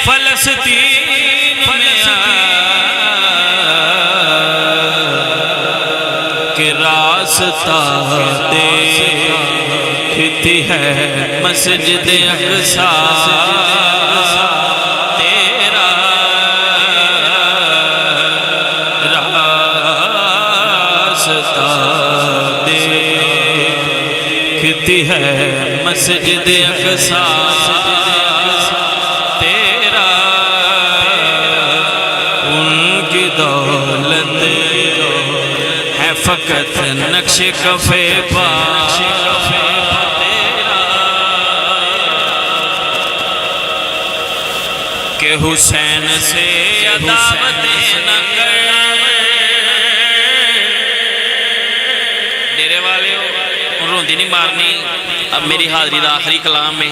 فلسطین میں کہ راستہ دیکھتی ہے مسجد اقصیٰ تیرا راستہ دیکھتی ہے مسجد اقصیٰ تیرا ان کی دولت ہے فقط نقش کفے پا کہ حسین سے عداوتیں نہ کر ڈیرے والے ہو روندی نہیں مارنی اب میری حاضری دا آخری کلام میں